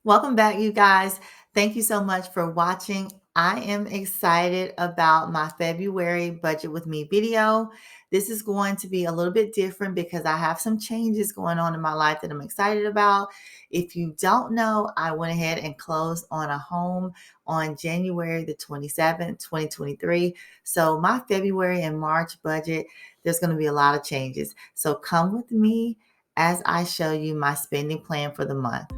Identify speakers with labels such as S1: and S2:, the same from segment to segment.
S1: Welcome back, you guys. Thank you so much for watching. I am excited about my February Budget with Me video. This is going to be a little bit different because I have some changes going on in my life that I'm excited about. If you don't know, I went ahead and closed on a home on January the 27th, 2023. So my February and March budget, there's going to be a lot of changes. So come with me as I show you my spending plan for the month.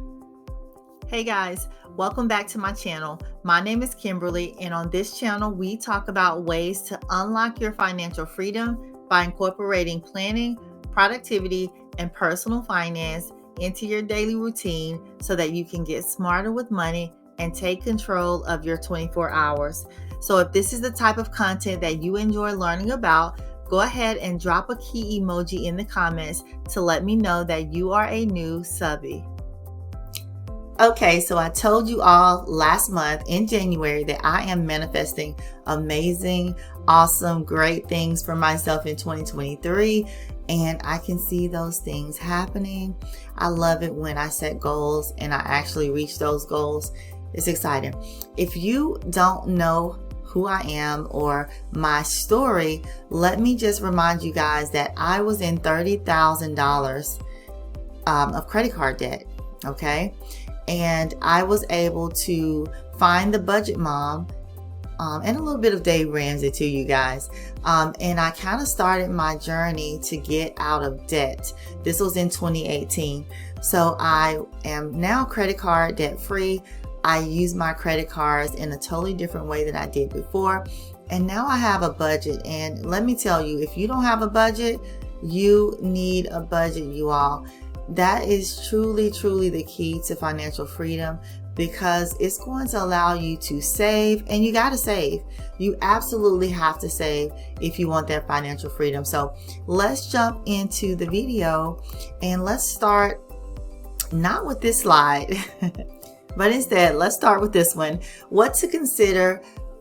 S1: Hey guys, welcome back to my channel. My name is Kimberly, and on this channel, we talk about ways to unlock your financial freedom by incorporating planning, productivity, and personal finance into your daily routine so that you can get smarter with money and take control of your 24 hours. So if this is the type of content that you enjoy learning about, go ahead and drop a key emoji in the comments to let me know that you are a new subby. Okay, so I told you all last month in January that I am manifesting amazing, awesome, great things for myself in 2023, and I can see those things happening. I love it when I set goals and I actually reach those goals. It's exciting. If you don't know who I am or my story, let me just remind you guys that I was in $30,000 of credit card debt, okay? And I was able to find the budget mom and a little bit of Dave Ramsey too, you guys. And I kind of started my journey to get out of debt. This was in 2018. So I am now credit card debt free. I use my credit cards in a totally different way than I did before. And now I have a budget. And let me tell you, if you don't have a budget, you need a budget, you all. That is truly, truly the key to financial freedom, because it's going to allow you to save, and you got to save. You absolutely have to save if you want that financial freedom. So let's jump into the video and let's start not with this slide, but instead let's start with this one. What to consider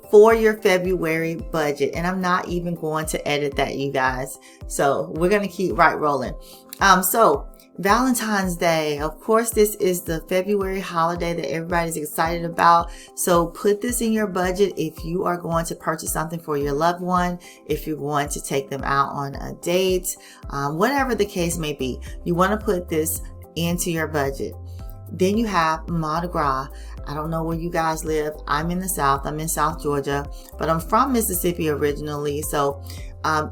S1: for your February budget. And I'm not even going to edit that, you guys. So we're going to keep right rolling. So Valentine's Day, of course, this is the February holiday that everybody's excited about. So put this in your budget if you are going to purchase something for your loved one, if you're going to take them out on a date, whatever the case may be. You want to put this into your budget. Then you have Mardi Gras. I don't know where you guys live. I'm in the South. I'm in South Georgia, but I'm from Mississippi originally. So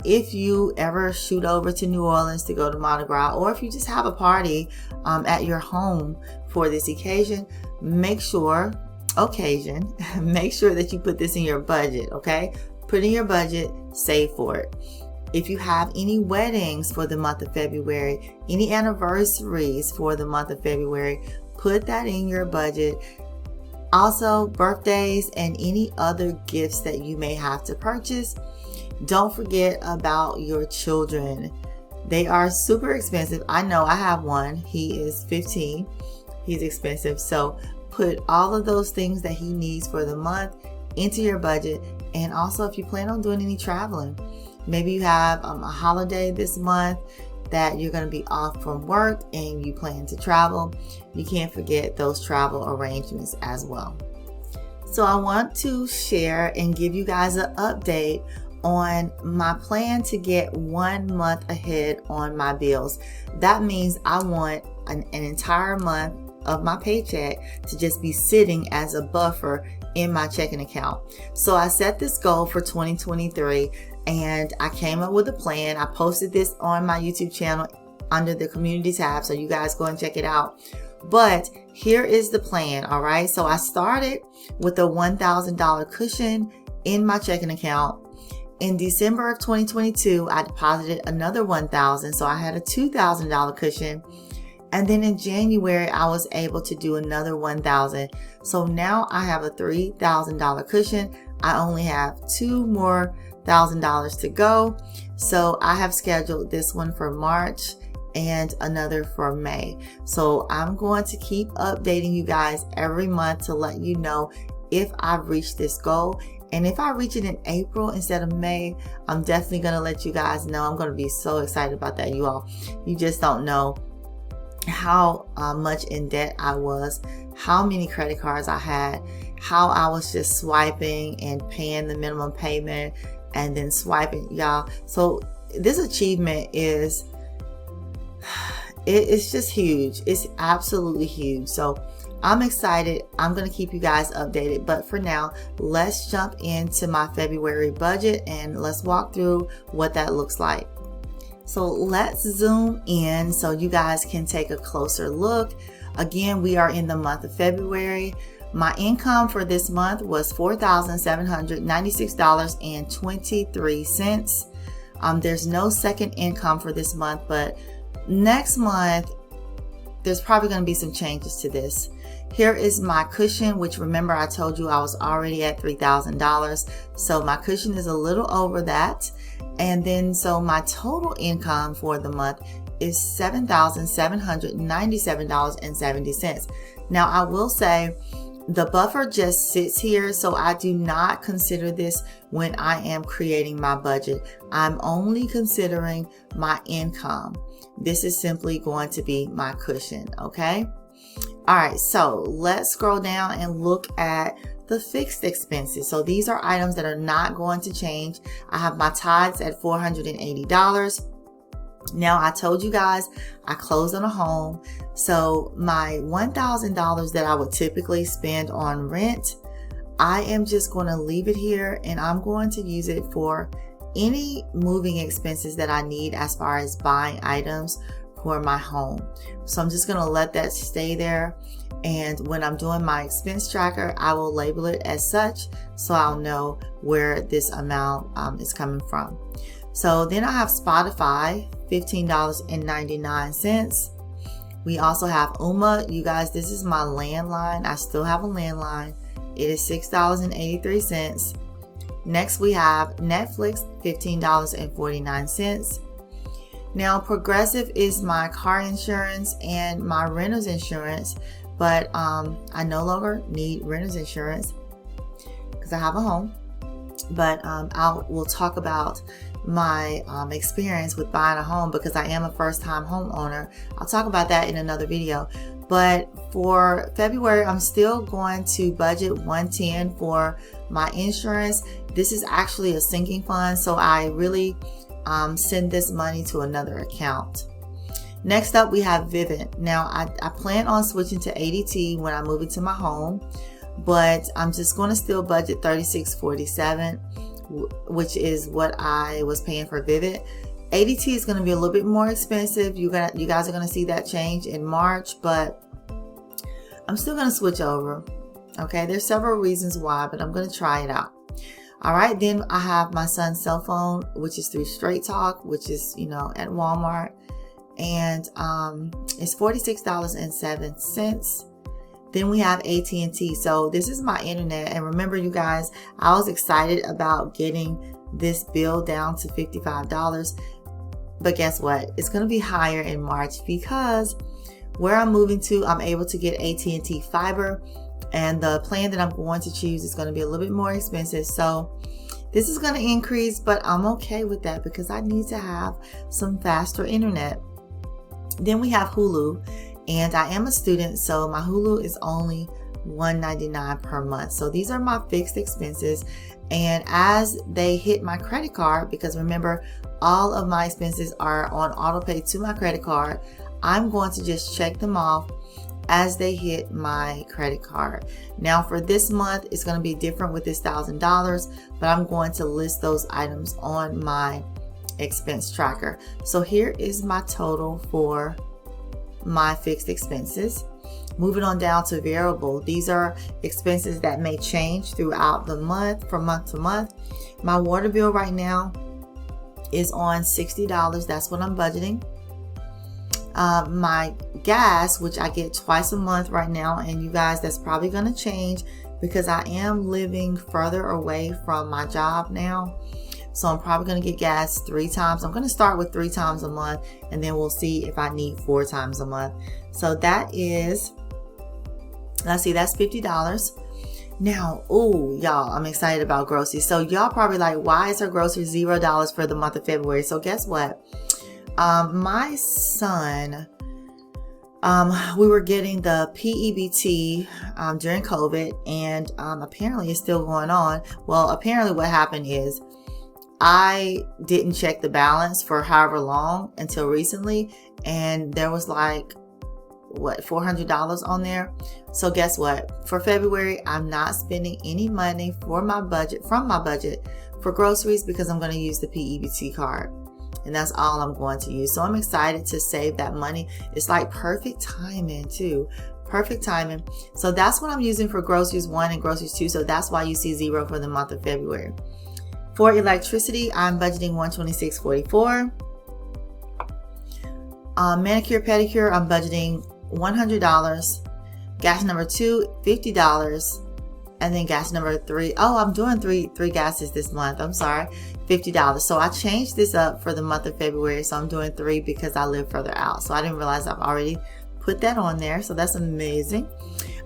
S1: if you ever shoot over to New Orleans to go to Mardi Gras, or if you just have a party at your home for this occasion, make sure that you put this in your budget, okay? Put in your budget, save for it. If you have any weddings for the month of February, any anniversaries for the month of February, put that in your budget. Also, birthdays and any other gifts that you may have to purchase. Don't forget about your children. They are super expensive. I know I have one. He is 15. He's expensive. So put all of those things that he needs for the month into your budget. And also, if you plan on doing any traveling, maybe you have a holiday this month that you're going to be off from work and you plan to travel, you can't forget those travel arrangements as well. So I want to share and give you guys an update on my plan to get 1 month ahead on my bills. That means I want an entire month of my paycheck to just be sitting as a buffer in my checking account. So I set this goal for 2023 and I came up with a plan. I posted this on my YouTube channel under the community tab, so you guys go and check it out. But here is the plan, all right? So I started with a $1,000 cushion in my checking account. In December of 2022, I deposited another $1,000, so I had a $2,000 cushion. And then in January, I was able to do another $1,000. So now I have a $3,000 cushion. I only have $2 more $1,000 to go. So I have scheduled this one for March and another for May. So I'm going to keep updating you guys every month to let you know if I've reached this goal. And if I reach it in April instead of May, I'm definitely going to let you guys know. I'm going to be so excited about that, you all. You just don't know how much in debt I was, how many credit cards I had, how I was just swiping and paying the minimum payment and then swiping, y'all. So this achievement is, it's just huge. It's absolutely huge. So I'm excited. I'm going to keep you guys updated. But for now, let's jump into my February budget and let's walk through what that looks like. So let's zoom in so you guys can take a closer look. Again, we are in the month of February. My income for this month was $4,796.23. There's no second income for this month, but next month, there's probably going to be some changes to this. Here is my cushion, which remember I told you I was already at $3,000. So my cushion is a little over that. And then so my total income for the month is $7,797.70. Now I will say the buffer just sits here, so I do not consider this when I am creating my budget. I'm only considering my income. This is simply going to be my cushion, okay? All right, so let's scroll down and look at the fixed expenses. So these are items that are not going to change. I have my tithes at $480. Now, I told you guys I closed on a home. So my $1,000 that I would typically spend on rent, I am just going to leave it here and I'm going to use it for any moving expenses that I need as far as buying items for my home. So I'm just going to let that stay there. And when I'm doing my expense tracker, I will label it as such so I'll know where this amount is coming from. So then I have Spotify, $15.99. We also have Uma. You guys, this is my landline. I still have a landline. It is $6.83. Next, we have Netflix, $15.49. Now, Progressive is my car insurance and my renter's insurance, but I no longer need renter's insurance because I have a home. But we'll talk about my experience with buying a home because I am a first-time homeowner. I'll talk about that in another video. But for February, I'm still going to budget $110 for my insurance. This is actually a sinking fund, so I really send this money to another account. Next up, we have Vivint. Now, I plan on switching to ADT when I move into my home, but I'm just going to still budget $36.47, which is what I was paying for Vivint. ADT is going to be a little bit more expensive. You guys are going to see that change in March, but I'm still going to switch over. Okay, there's several reasons why, but I'm going to try it out. All right, then I have my son's cell phone, which is through Straight Talk, which is, at Walmart. And it's $46.07. Then we have AT&T. So this is my internet. And remember, you guys, I was excited about getting this bill down to $55. But guess what? It's going to be higher in March because where I'm moving to, I'm able to get AT&T fiber. And the plan that I'm going to choose is going to be a little bit more expensive. So this is going to increase, but I'm okay with that because I need to have some faster internet. Then we have Hulu, and I am a student, so my Hulu is only $1.99 per month. So these are my fixed expenses. And as they hit my credit card, because remember, all of my expenses are on auto pay to my credit card, I'm going to just check them off as they hit my credit card. Now for this month, it's going to be different with this $1,000, but I'm going to list those items on my expense tracker. So here is my total for my fixed expenses. Moving on down to variable. These are expenses that may change throughout the month, from month to month. My water bill right now is on $60. That's what I'm budgeting. My gas, which I get twice a month right now, and you guys, that's probably going to change because I am living further away from my job now. So I'm probably going to get gas 3 times. I'm going to start with 3 times a month, and then we'll see if I need 4 times a month. So that is, let's see, that's $50. Now, y'all, I'm excited about groceries. So y'all probably like, why is her groceries $0 for the month of February? So guess what? My son, We were getting the PEBT during COVID, and apparently it's still going on. Well, apparently what happened is I didn't check the balance for however long until recently, and there was like, what, $400 on there. So guess what? For February, I'm not spending any money from my budget for groceries because I'm going to use the PEBT card. And that's all I'm going to use. So I'm excited to save that money. It's like perfect timing too. Perfect timing. So that's what I'm using for groceries 1 and groceries 2. So that's why you see 0 for the month of February. For electricity, I'm budgeting $126.44. Manicure, pedicure, I'm budgeting $100. Gas number 2, $50. And then gas number 3, I'm doing three gases this month. I'm sorry, $50. So I changed this up for the month of February. So I'm doing 3 because I live further out. So I didn't realize I've already put that on there. So that's amazing.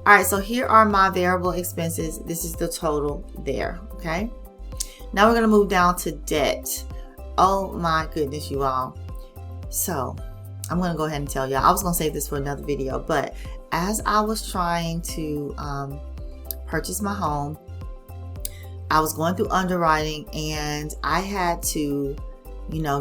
S1: All right, so here are my variable expenses. This is the total there, okay? Now we're gonna move down to debt. Oh my goodness, you all. So I'm gonna go ahead and tell y'all. I was gonna save this for another video, but as I was trying to purchase my home, I was going through underwriting, and I had to,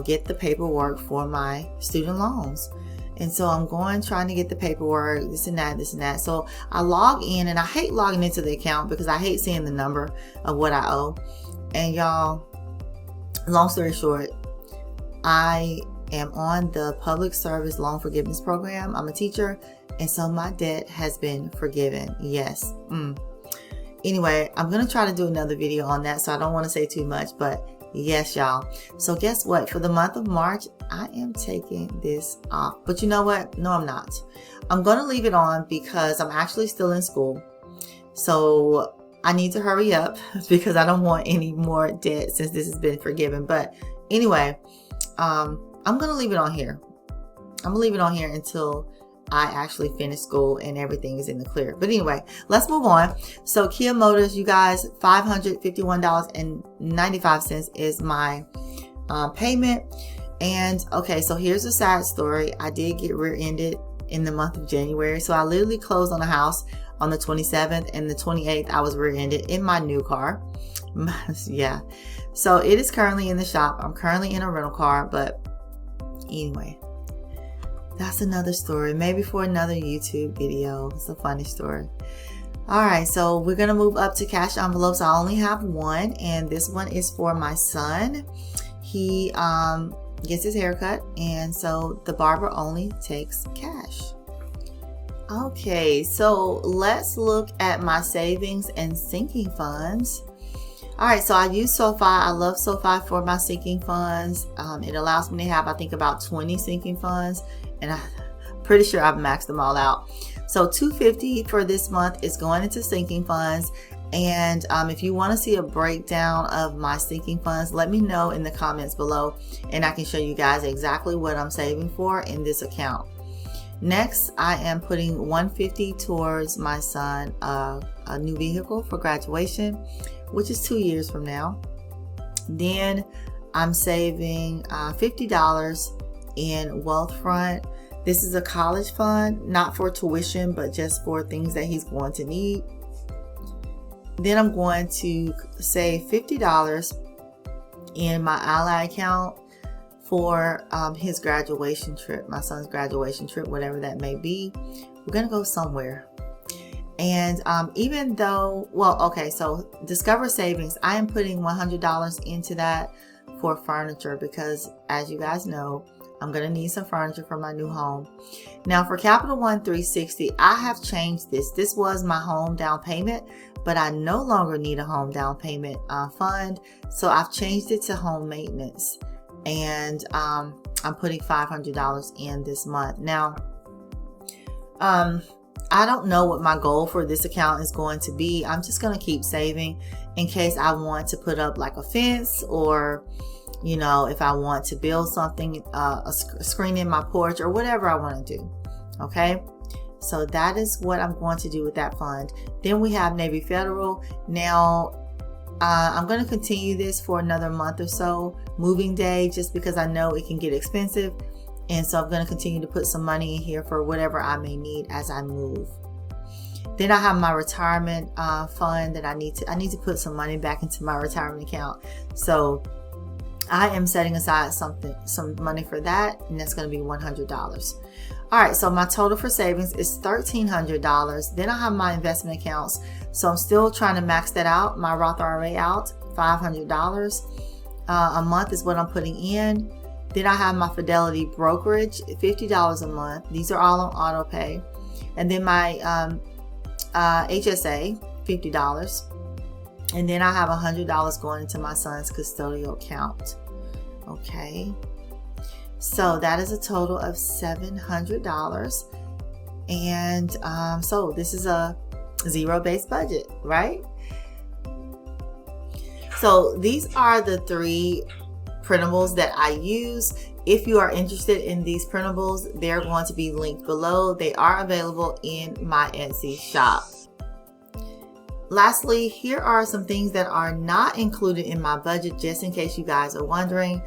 S1: get the paperwork for my student loans. And so I'm trying to get the paperwork, this and that. So I log in, and I hate logging into the account because I hate seeing the number of what I owe. And y'all, long story short, I am on the public service loan forgiveness program. I'm a teacher, and so my debt has been forgiven. Yes. Anyway, I'm going to try to do another video on that, so I don't want to say too much, but yes, y'all. So guess what? For the month of March, I am taking this off. But you know what? No, I'm not. I'm going to leave it on because I'm actually still in school. So I need to hurry up because I don't want any more debt since this has been forgiven. But anyway, I'm going to leave it on here. I'm going to leave it on here until I actually finish school and everything is in the clear. But anyway, let's move on. So Kia Motors, you guys, $551.95 is my payment. And okay, so here's a sad story. I did get rear-ended in the month of January. So I literally closed on a house on the 27th, and the 28th I was rear-ended in my new car. Yeah. So it is currently in the shop. I'm currently in a rental car, but anyway, that's another story, maybe for another YouTube video. It's a funny story. All right, so we're gonna move up to cash envelopes. I only have one, and this one is for my son. He gets his haircut, and so the barber only takes cash. Okay, so let's look at my savings and sinking funds. All right, so I use SoFi. I love SoFi for my sinking funds. It allows me to have, I think, about 20 sinking funds, and I'm pretty sure I've maxed them all out. So $250 for this month is going into sinking funds. And if you want to see a breakdown of my sinking funds, let me know in the comments below, and I can show you guys exactly what I'm saving for in this account. Next, I am putting $150 towards my son a new vehicle for graduation, which is 2 years from now. Then I'm saving $50 in Wealthfront. This is a college fund, not for tuition, but just for things that he's going to need. Then I'm going to save $50 in my Ally account for his graduation trip, my son's graduation trip, whatever that may be. We're going to go somewhere. And even though, well, okay, so Discover Savings, I am putting $100 into that for furniture because, as you guys know, I'm going to need some furniture for my new home. Now for Capital One 360, I have changed this. This was my home down payment, but I no longer need a home down payment fund. So I've changed it to home maintenance, and I'm putting $500 in this month. Now, I don't know what my goal for this account is going to be. I'm just going to keep saving in case I want to put up like a fence, or, you know, if I want to build something, a screen in my porch, or whatever I want to do. Okay. So that is what I'm going to do with that fund. Then we have Navy Federal. Now, I'm going to continue this for another month or so, moving day, just because I know it can get expensive. And so I'm going to continue to put some money in here for whatever I may need as I move. Then I have my retirement fund that I need to put some money back into my retirement account. So I am setting aside some money for that, and that's going to be $100. All right, so my total for savings is $1,300. Then I have my investment accounts. So I'm still trying to max that out, my Roth IRA out, $500 a month is what I'm putting in. Then I have my Fidelity brokerage, $50 a month. These are all on auto pay. And then my HSA, $50. And then I have $100 going into my son's custodial account. Okay. So that is a total of $700. And so this is a zero-based budget, right? So these are the 3 printables that I use. If you are interested in these printables, they're going to be linked below. They are available in my Etsy shop. Lastly, here are some things that are not included in my budget, just in case you guys are wondering.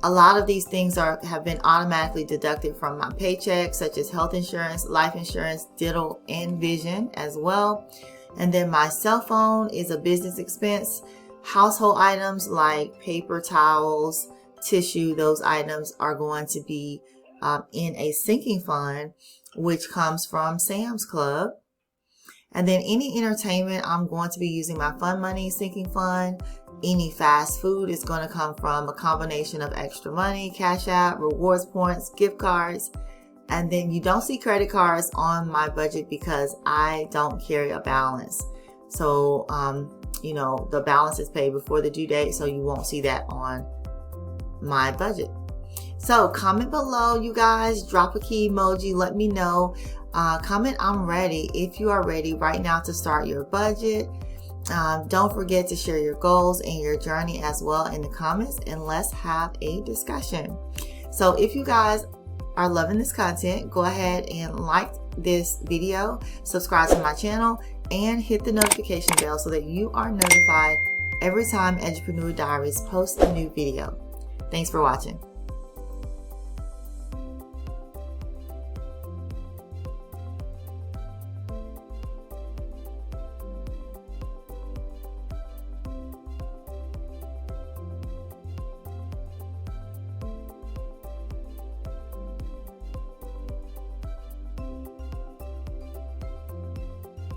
S1: A lot of these things have been automatically deducted from my paycheck, such as health insurance, life insurance, dental, and vision as well. And then my cell phone is a business expense. Household items like paper towels, tissue, those items are going to be in a sinking fund, which comes from Sam's Club. And then any entertainment, I'm going to be using my fun money sinking fund. Any fast food is going to come from a combination of extra money, cash out, rewards points, gift cards. And then you don't see credit cards on my budget because I don't carry a balance. So, you know, the balance is paid before the due date, so you won't see that on my budget. So comment below, you guys, drop a key emoji, let me know. Comment I'm ready if you are ready right now to start your budget. Don't forget to share your goals and your journey as well in the comments, and let's have a discussion. So if you guys are loving this content, go ahead and like this video, subscribe to my channel, and hit the notification bell so that you are notified every time Edupreneur Diaries posts a new video. Thanks for watching.